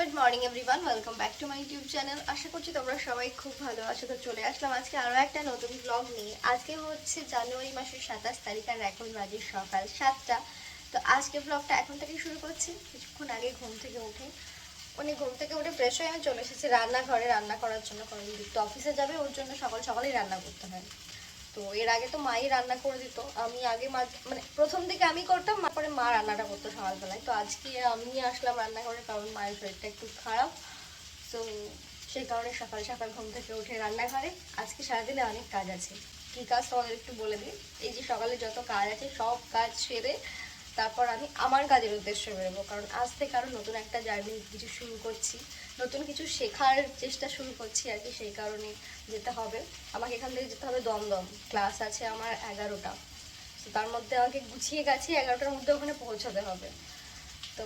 Good morning everyone, welcome back to my YouTube channel. আশা করছি তোমরা সবাই খুব ভালো আছো। তো চলে আসলাম আজকে আরও একটা নতুন ব্লগ নিয়ে। আজকে হচ্ছে জানুয়ারি মাসের 27 তারিখ আর এখন বাজে সকাল 7টা। তো আজকে ব্লগটা এখন থেকেই শুরু করছি। কিছুক্ষণ আগে ঘুম থেকে উঠে ফ্রেশ হয়ে আমি চলে এসেছি রান্নাঘরে রান্না করার জন্য, কারণ দীপ্ত অফিসে যাবে, ওর জন্য সকাল সকালেই রান্না করতে হয়। তো এর আগে তো মাই রান্না করে দিত, আমি আগে মানে প্রথম দিকে আমি করতাম, তারপরে মা রান্নাটা করতো সকালবেলায়। তো আজকে আমি আসলাম রান্নাঘরে, কারণ মায়ের শরীরটা একটু খারাপ। তো সেই কারণে সকাল সকাল ঘুম থেকে উঠে রান্নাঘরে। আজকে সারাদিনে অনেক কাজ আছে। কী কাজ তোমাদের একটু বলে দিই। এই যে সকালে যত কাজ আছে সব কাজ সেরে তারপর আমি আমার কাজের উদ্দেশ্যে বেরোবো, কারণ আজ থেকে আরও নতুন একটা জার্নি কিছু শুরু করছি, নতুন কিছু শেখার চেষ্টা শুরু করছি আর কি। সেই কারণে যেতে হবে আমাকে, এখান থেকে যেতে হবে দমদম। ক্লাস আছে আমার 11টা। তো তার মধ্যে আমাকে গুছিয়ে গাছিয়ে 11টার মধ্যে ওখানে পৌঁছাতে হবে। তো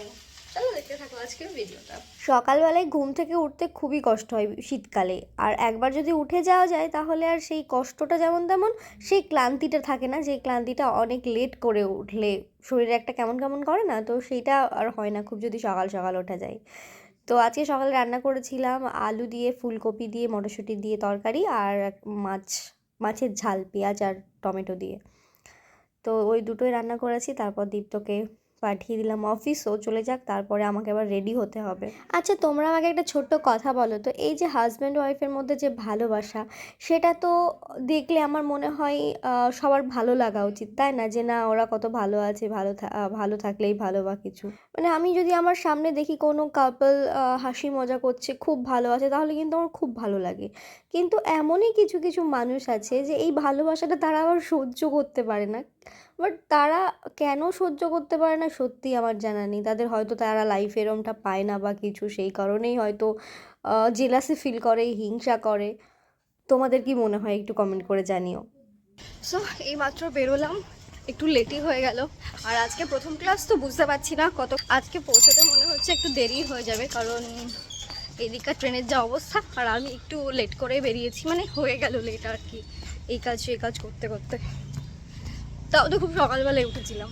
চলো দেখতে থাকো আজকের ভিডিওটা। সকালবেলায় ঘুম থেকে উঠতে খুবই কষ্ট হয় শীতকালে, আর একবার যদি উঠে যাওয়া যায় তাহলে আর সেই কষ্টটা যেমন তেমন সেই ক্লান্তিটা থাকে না, যে ক্লান্তিটা অনেক লেট করে উঠলে শরীরে একটা কেমন কেমন করে না, তো সেইটা আর হয় না খুব যদি সকাল সকাল ওঠা যায়। তো আজকে সকালে রান্না করেছিলাম আলু দিয়ে, ফুলকপি দিয়ে, মটরশুঁটি দিয়ে তরকারি, আর মাছের ঝাল পেঁয়াজ আর টমেটো দিয়ে। তো ওই দুটোই রান্না করেছি। তারপর দীপ্তকে পাঠিয়ে দিলাম অফিস, ও চলে যাক, তারপরে আমাকে আবার রেডি হতে হবে। আচ্ছা, তোমরা আমাকে একটা ছোট্ট কথা বলো তো, এই যে হাজব্যান্ড ওয়াইফের মধ্যে যে ভালোবাসা, সেটা তো দেখলে আমার মনে হয় সবার ভালো লাগা উচিত, তাই না? যে না, ওরা কত ভালো আছে, ভালো থাকলেই ভালো বা কিছু। মানে আমি যদি আমার সামনে দেখি কোনো কাপল হাসি মজা করছে, খুব ভালো আছে, তাহলে কিন্তু আমার খুব ভালো লাগে। কিন্তু এমনই কিছু কিছু মানুষ আছে যে এই ভালোবাসাটা তারা আবার সহ্য করতে পারে না। বাট তারা কেন সহ্য করতে পারে না সত্যি আমার জানা নেই। তাদের হয়তো তারা লাইফে এরমটা পায় না বা কিছু, সেই কারণেই হয়তো জেলাসি ফিল করে, হিংসা করে। তোমাদের কি মনে হয় একটু কমেন্ট করে জানিও। সো এইমাত্র বেরোলাম, একটু লেটই হয়ে গেল। আর আজকে প্রথম ক্লাস, তো বুঝতে পারছি না কত আজকে পৌঁছাতে মনে হচ্ছে একটু দেরি হয়ে যাবে, কারণ এদিককার ট্রেনের যা অবস্থা। আর আমি একটু লেট করে বেরিয়েছি, মানে হয়ে গেল লেট আর কি, এই কাজ সেই কাজ করতে করতে। তাও তো খুব সকালবেলায় উঠেছিলাম।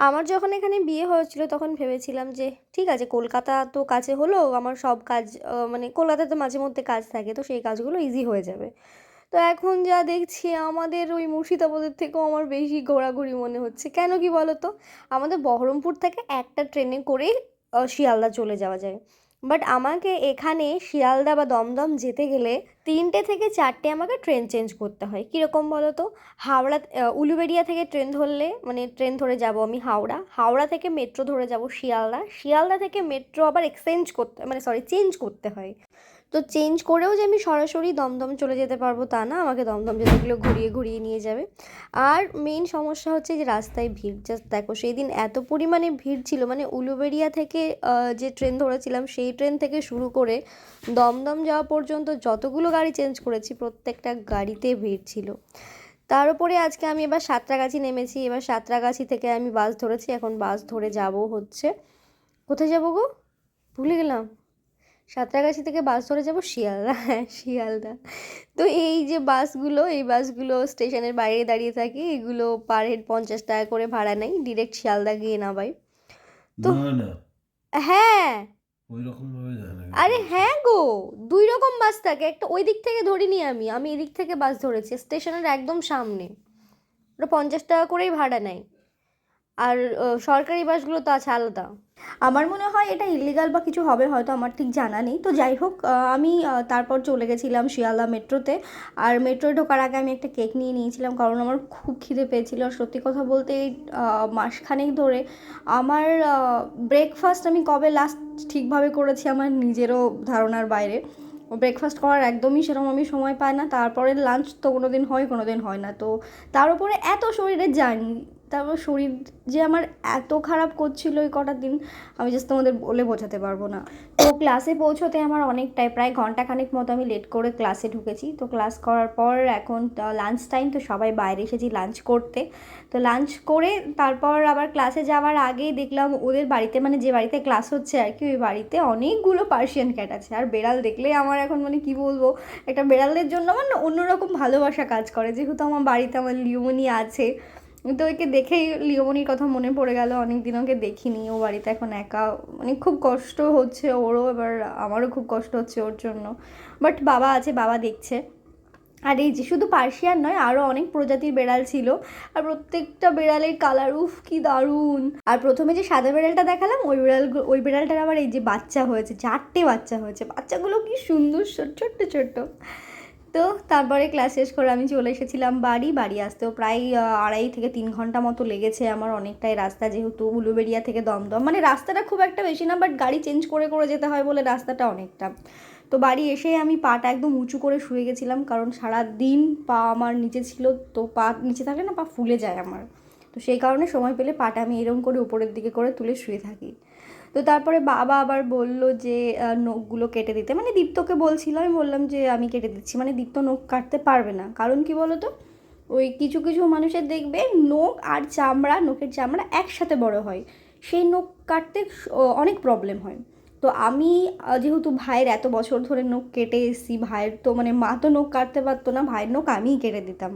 আমার যখন এখানে বিয়ে হয়েছিল তখন ভেবেছিলাম যে ঠিক আছে, কলকাতা তো কাছে হলো, আমার সব কাজ মানে কলকাতায় তো মাঝে মধ্যে কাজ থাকে, তো সেই কাজগুলো ইজি হয়ে যাবে। তো এখন যা দেখছি, আমাদের ওই মুর্শিদাবাদের থেকেও আমার বেশি ঘোরাঘুরি মনে হচ্ছে। কেন কি বলো তো, আমাদের বহরমপুর থেকে একটা ট্রেনে করে শিয়ালদা চলে যাওয়া যায়। বাট আমাকে এখানে শিয়ালদা বা দমদম যেতে গেলে 3টে থেকে 4টে আমাকে ট্রেন চেঞ্জ করতে হয়। কীরকম বলো তো, হাওড়া উলুবেড়িয়া থেকে ট্রেন ধরলে, মানে ট্রেন ধরে যাব আমি হাওড়া, হাওড়া থেকে মেট্রো ধরে যাব শিয়ালদা, শিয়ালদা থেকে মেট্রো আবার চেঞ্জ করতে হয়। তো চেঞ্জ করেও যে আমি সরাসরি দমদম চলে যেতে পারবো তা না, আমাকে দমদম যেতে গেলে ঘুরিয়ে ঘুরিয়ে নিয়ে যাবে। আর মেইন সমস্যা হচ্ছে যে রাস্তায় ভিড়। জাস্ট দেখো, সেই দিন এত পরিমাণে ভিড় ছিল, মানে উলুবেড়িয়া থেকে যে ট্রেন ধরেছিলাম সেই ট্রেন থেকে শুরু করে দমদম যাওয়া পর্যন্ত যতগুলো গাড়ি চেঞ্জ করেছি প্রত্যেকটা গাড়িতে ভিড় ছিল। তার উপরে আজকে আমি এবার সাঁতরাগাছি নেমেছি, এবার সাঁতরাগাছি থেকে আমি বাস ধরেছি, এখন বাস ধরে যাব হচ্ছে, কোথায় যাবো গো, ভুলে গেলাম। সাঁতরাগাছি থেকে বাস ধরে যাব শিয়ালদা, হ্যাঁ শিয়ালদা। তো এই বাসগুলো স্টেশনের বাইরে দাঁড়িয়ে থাকে, এগুলো পার হেড 50 টাকা করে ভাড়া নেয়, ডিরেক্ট শিয়ালদা গিয়ে নামায়। তো না, হ্যাঁ ওই রকম ভাবে যায় না, আরে হ্যাঁ গো, 2 রকম বাস থাকে, একটা ওই দিক থেকে ধরিনি, আমি এদিক থেকে বাস ধরেছি, স্টেশনের একদম সামনে। ওটা 50 টাকা করেই ভাড়া নেয়। আর সরকারি বাসগুলো তো আছে আলাদা। আমার মনে হয় এটা ইলিগাল বা কিছু হবে হয়তো, আমার ঠিক জানা নেই। তো যাই হোক, আমি তারপর চলে গেছিলাম শিয়ালদা মেট্রোতে। আর মেট্রোয় ঢোকার আগে আমি একটা কেক নিয়ে নিয়েছিলাম, কারণ আমার খুব খিদে পেয়েছিল। আর সত্যি কথা বলতে এই মাসখানেক ধরে আমার ব্রেকফাস্ট আমি কবে লাস্ট ঠিকভাবে করেছি আমার নিজেরও ধারণার বাইরে। ব্রেকফাস্ট করার একদমই সেরকম আমি সময় পাই না, তারপরে লাঞ্চ তো কোনো দিন হয় না। তো তার উপরে এত শরীরের জার্নি, তারপর শরীর যে আমার এত খারাপ করছিল এই কটা দিন, আমি জাস্ট তোমাদের বলে বোঝাতে পারবো না। তো ক্লাসে পৌঁছতে আমার অনেকটাই, প্রায় ঘন্টাখানেক মতো আমি লেট করে ক্লাসে ঢুকেছি। তো ক্লাস করার পর এখন লাঞ্চ টাইম, তো সবাই বাইরে এসেছি লাঞ্চ করতে। তো লাঞ্চ করে তারপর আবার ক্লাসে যাওয়ার আগেই দেখলাম ওদের বাড়িতে, মানে যে বাড়িতে ক্লাস হচ্ছে আর কি, ওই বাড়িতে অনেকগুলো পার্সিয়ান ক্যাট আছে। আর বেড়াল দেখলেই আমার এখন মানে কি বলবো, একটা বেড়ালদের জন্য আমার না অন্যরকম ভালোবাসা কাজ করে, যেহেতু আমার বাড়িতে আমার লিওমনি আছে। তো ওকে দেখেই লিওমনির কথা মনে পড়ে গেল, অনেকদিন ওকে দেখিনি, ও বাড়িতে এখন একা, মানে খুব কষ্ট হচ্ছে ওরও, এবার আমারও খুব কষ্ট হচ্ছে ওর জন্য, বাট বাবা আছে, বাবা দেখছে। আর এই যে শুধু পার্সিয়ান নয়, আরও অনেক প্রজাতির বেড়াল ছিল, আর প্রত্যেকটা বেড়ালের কালার উফ কি দারুণ। আর প্রথমে যে সাদা বেড়ালটা দেখালাম, ওই বেড়ালটার আবার এই যে বাচ্চা হয়েছে, 4টে বাচ্চা হয়েছে, বাচ্চাগুলো কি সুন্দর ছোট্ট ছোট্ট। তো তারপরে ক্লাস শেষ করে আমি চলে এসেছিলাম বাড়ি আসতেও প্রায় 2.5 থেকে 3 ঘন্টা মতো লেগেছে আমার, অনেকটাই রাস্তা, যেহেতু উলুবেড়িয়া থেকে দমদম, মানে রাস্তাটা খুব একটা বেশি না, বাট গাড়ি চেঞ্জ করে করে যেতে হয় বলে রাস্তাটা অনেকটা। তো বাড়ি এসে আমি পাটা একদম উঁচু করে শুয়ে গেছিলাম, কারণ সারা দিন পা আমার নিচে ছিল, তো পা নিচে থাকলে না পা ফুলে যায় আমার, তো সেই কারণে সময় পেলে পাটা আমি এরকম করে উপরের দিকে করে তুলে শুয়ে থাকি। তো তারপরে বাবা আবার বললো যে নখগুলো কেটে দিতে, মানে দীপ্তকে বলছিল, আমি বললাম যে আমি কেটে দিচ্ছি, মানে দীপ্ত নখ কাটতে পারবে না, কারণ কি বলো তো, ওই কিছু কিছু মানুষের দেখবে নখ আর চামড়া, নখের চামড়া একসাথে বড় হয়, সেই নখ কাটতে অনেক প্রবলেম হয়। তো আমি যেহেতু ভাইয়ের এত বছর ধরে নখ কেটে এসেছি, ভাইয়ের তো মানে মা তো নখ কাটতে পারতো না, ভাইয়ের নখ আমিই কেটে দিতাম।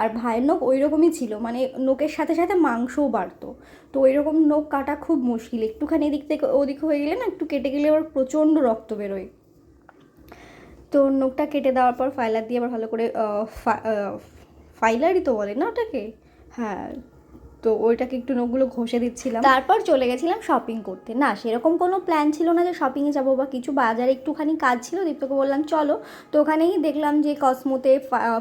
আর ভাইয়ের নখ ওই রকমই ছিল, মানে নখের সাথে সাথে মাংসও বাড়তো, তো ওই রকম নখ কাটা খুব মুশকিল, একটুখানি এদিক থেকে ওদিক হয়ে গেলে না, একটু কেটে গেলে ওর প্রচণ্ড রক্ত বেরোয়। তো নখটা কেটে দেওয়ার পর ফাইলার দিয়ে আবার ভালো করে ফাইলারই তো বলে না ওটাকে, হ্যাঁ, তো ওইটাকে একটু নখগুলো ঘষে দিচ্ছিলাম। তারপর চলে গেছিলাম শপিং করতে, না সেরকম কোনো প্ল্যান ছিল না যে শপিংয়ে যাবো বা কিছু, বাজারে একটুখানি কাজ ছিল, দীপ্তকে বললাম চলো, তো ওখানেই দেখলাম যে কসমোতে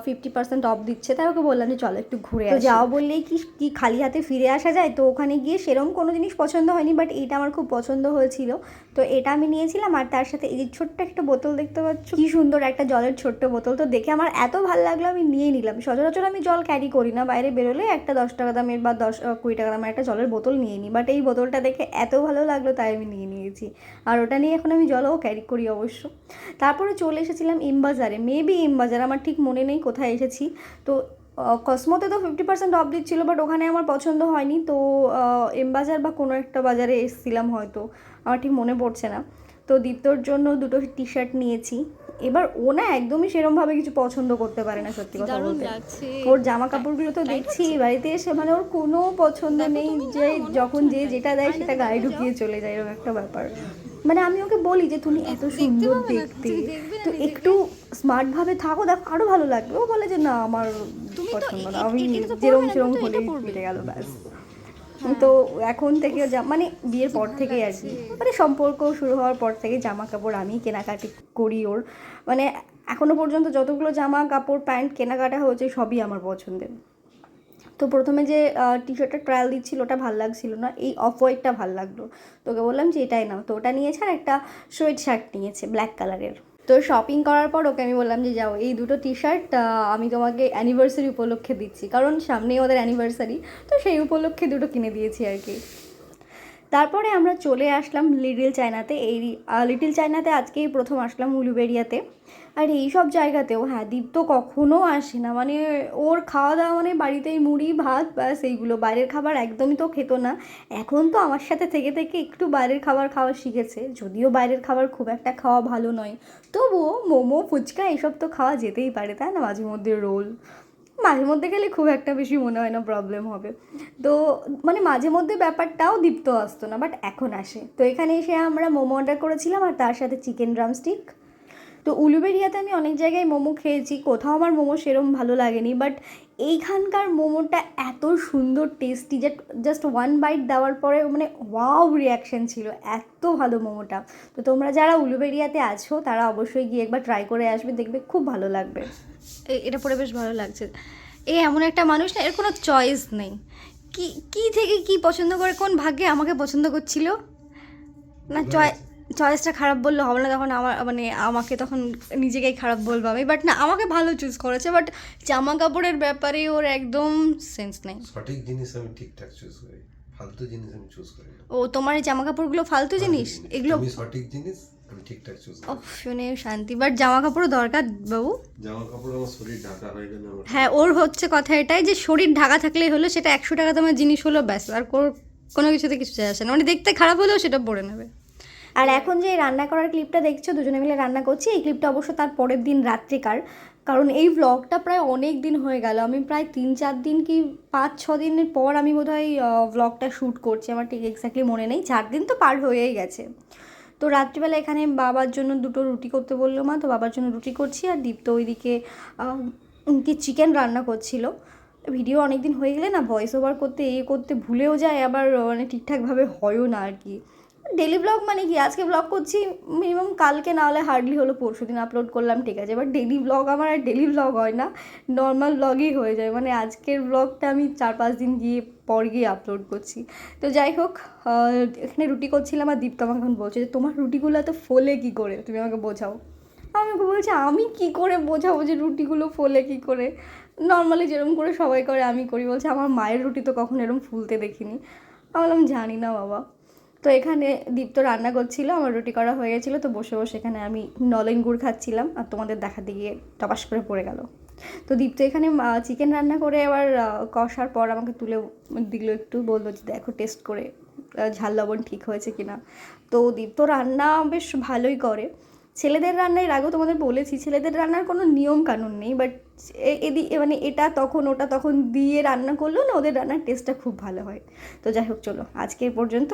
50% অফ দিচ্ছে, তাই ওকে বললাম যে চলো একটু ঘুরে আসি। যাও বললেই কি খালি হাতে ফিরে আসা যায়, তো ওখানে গিয়ে সেরকম কোনো জিনিস পছন্দ হয়নি, বাট এটা আমার খুব পছন্দ হয়েছিল, তো এটা আমি নিয়েছিলাম। আর তার সাথে এই যে ছোট্ট একটা বোতল দেখতে পাচ্ছ, কি সুন্দর একটা জলের ছোট্ট বোতল, তো দেখে আমার এত ভালো লাগলো আমি নিয়ে নিলাম। সচরাচর আমি জল ক্যারি করি না, বাইরে বেরোলে একটা 10 টাকা দামের বা 10-20 টাকা দামের একটা জলের বোতল নিয়ে নিই, বাট এই বোতলটা দেখে এত ভালো লাগলো তাই আমি নিয়ে নিয়েছি, আর ওটা নিয়ে এখন আমি জলও ক্যারি করি অবশ্য। তারপরে চলে এসেছিলাম এমবাজারে, মেবি এমবাজার, আমার ঠিক মনে নেই কোথায় এসেছি। তো কসমোতে তো 50% অফ দিচ্ছিলো, বাট ওখানে আমার পছন্দ হয়নি, তো এমবাজার বা কোনো একটা বাজারে এসেছিলাম হয়তো, আমার ঠিক মনে পড়ছে না। তো দীপ্তর জন্য 2টো টি শার্ট নিয়েছি। এবার ও না একদমই সেরমভাবে কিছু পছন্দ করতে পারে না, সত্যি কথা বলতে। ওর জামা কাপড়গুলো তো দেখছি বাড়িতে এসে, মানে ওর কোনো পছন্দ নেই, যে যখন যে যেটা দেয় সেটা গায়ে ঢুকিয়ে চলে যায়, এরকম একটা ব্যাপার। মানে আমি ওকে বলি যে তুমি এত সুন্দর দেখতে, তো একটু স্মার্টভাবে থাকো, দেখো আরও ভালো লাগবে। ও বলে যে না আমার পছন্দ না, আমি যেরম হলেই মিলে গেল ব্যাস। তো এখন থেকে মানে বিয়ের পর থেকেই আর কি, মানে সম্পর্ক শুরু হওয়ার পর থেকে জামা কাপড় আমি কেনাকাটি করি ওর, মানে এখনো পর্যন্ত যতগুলো জামা কাপড় প্যান্ট কেনাকাটা হয়েছে সবই আমার পছন্দের। তো প্রথমে যে টি শার্টের ট্রায়াল দিচ্ছিল ওটা ভালো লাগছিল না, এই অফ হোয়াইটটা ভালো লাগলো, তোকে বললাম যে এটাই নাও, তো ওটা নিয়েছে, আর একটা সোয়েট শার্ট নিয়েছে ব্ল্যাক কালারের। তো শপিং করার পর ওকে আমি বললাম যে যাও এই 2টো টি শার্ট আমি তোমাকে অ্যানিভার্সারি উপলক্ষে দিচ্ছি, কারণ সামনেই ওদের অ্যানিভার্সারি, তো সেই উপলক্ষে 2টো কিনে দিয়েছি আর কি। তারপরে আমরা চলে আসলাম লিটল চায়নাতে, এই লিটল চায়নাতে আজকেই প্রথম আসলাম, উলুবেড়িয়াতে। আর এই সব জায়গাতেও হ্যাঁ দীপ্ত কখনো আসে না, মানে ওর খাওয়া দাওয়া মানে বাড়িতেই মুড়ি ভাত ব্যাস এইগুলো, বাইরের খাবার একদমই তো খেতো না। এখন তো আমার সাথে থেকে থেকে একটু বাইরের খাবার খাওয়া শিখেছে, যদিও বাইরের খাবার খুব একটা খাওয়া ভালো নয়, তবুও মোমো ফুচকা এসব তো খাওয়া যেতেই পারে, তাই না, মাঝে মধ্যে রোল, মাঝে মধ্যে গেলে খুব একটা বেশি মনে হয় না প্রবলেম হবে। তো মানে মাঝে মধ্যে ব্যাপারটাও দীপ্ত আসতো না, বাট এখন আসে। তো এখানে এসে আমরা মোমো অর্ডার করেছিলাম, আর তার সাথে চিকেন ড্রামস্টিক। তো উলুবেড়িয়াতে আমি অনেক জায়গায় মোমো খেয়েছি, কোথাও আমার মোমো সেরম ভালো লাগেনি, বাট এইখানকার মোমোটা এত সুন্দর টেস্টি, জাস্ট 1 বাইট দেওয়ার পরে মানে ওয়াও রিয়াকশান ছিল, এত ভালো মোমোটা। তো তোমরা যারা উলুবেড়িয়াতে আছো তারা অবশ্যই গিয়ে একবার ট্রাই করে আসবে, দেখবে খুব ভালো লাগবে। এটা পরে বেশ ভালো লাগছে। এমন একটা মানুষ না, এর কোনো চয়েস নেই, কি থেকে কি পছন্দ করে, কোন ভাগ্যে আমাকে পছন্দ করছিল না, চয়েসটা খারাপ বললে হবে না, তখন আমার মানে আমাকে তখন নিজেকেই খারাপ বলবো আমি, বাট না আমাকে ভালো চুজ করেছে, বাট জামা কাপড়ের ব্যাপারে ওর একদম সেন্স নেই। সঠিক জিনিস আমি ঠিকঠাক চুজ করি, ফালতু জিনিস আমি চুজ করি না। ও তোমার এই জামা কাপড়গুলো ফালতু জিনিস, এগুলো আমি সঠিক জিনিস আমি ঠিকঠাক চুজ করি। শুনে শান্তি, বাট জামা কাপড়ও দরকার বাবু, জামা কাপড় আমার শরীর ঢাকা হয়ে গেলে আমার হ্যাঁ ওর হচ্ছে কথা এটাই যে শরীর ঢাকা থাকলেই হলো, সেটা 100 টাকা দামের জিনিস হলো ব্যাস, আর কোনো কিছুতে কিছু যায় আসে না, মানে দেখতে খারাপ হলেও সেটা পরে নেবে। আর এখন যে রান্না করার ক্লিপটা দেখছো, দুজনে মিলে রান্না করছি, এই ক্লিপটা অবশ্য তার পরের দিন রাত্রিকার। কারণ এই ব্লগটা প্রায় অনেক দিন হয়ে গেল, আমি প্রায় 3-4 দিন কি 5-6 দিনের পর আমি বোধহয় ব্লগটা শ্যুট করছি, আমার ঠিক এক্স্যাক্টলি মনে নেই, 4 দিন তো পার হয়েই গেছে। তো রাত্রিবেলা এখানে বাবার জন্য 2টো রুটি করতে বললো মা, তো বাবার জন্য রুটি করছি, আর দীপ্ত ওইদিকে কি চিকেন রান্না করছিল। ভিডিও অনেক দিন হয়ে গেলে না ভয়েস ওভার করতে করতে ভুলেও যায়, আবার মানে ঠিকঠাকভাবে হয়ও না আর কি। ডেলি ব্লগ মানে কি, আজকে ব্লগ করছি মিনিমাম কালকে না হলে হার্ডলি হলো পরশু দিন আপলোড করলাম, ঠিক আছে, বাট ডেলি ব্লগ আমার আর ডেলি ব্লগ হয় না, নর্মাল ব্লগই হয়ে যায়। মানে আজকের ব্লগটা আমি 4-5 দিন পর গিয়ে আপলোড করছি। তো যাই হোক, এখানে রুটি করছিলাম, আর দীপ্ত আমাকে এখন বলছে যে তোমার রুটিগুলো এত ফোলে কী করে, তুমি আমাকে বোঝাও। আমি ওকে বলছি আমি কী করে বোঝাবো যে রুটিগুলো ফোলে কী করে, নর্মালি যেরকম করে সবাই করে আমি করি। বলছে আমার মায়ের রুটি তো কখনো এরকম ফুলতে দেখিনি। আমি বললাম জানি না বাবা। তো এখানে দীপ্ত রান্না করছিল, আমার রুটি করা হয়ে গেছিলো, তো বসে বসে এখানে আমি নলেন গুড় খাচ্ছিলাম, আর তোমাদের দেখাতে গিয়ে টপাস করে পড়ে গেল। তো দীপ্ত এখানে চিকেন রান্না করে আবার কষার পর আমাকে তুলে দিল, একটু বললো যে দেখো টেস্ট করে ঝাল লবণ ঠিক হয়েছে কিনা। তো দীপ্ত রান্না বেশ ভালোই করে। ছেলেদের রান্না এর আগেও তোমাদের বলেছি, ছেলেদের রান্নার কোনো নিয়ম কানুন নেই, বাট মানে এটা তখন ওটা তখন দিয়ে রান্না করলেও না ওদের রান্নার টেস্টটা খুব ভালো হয়। তো যাই হোক চলো আজকে এ পর্যন্ত।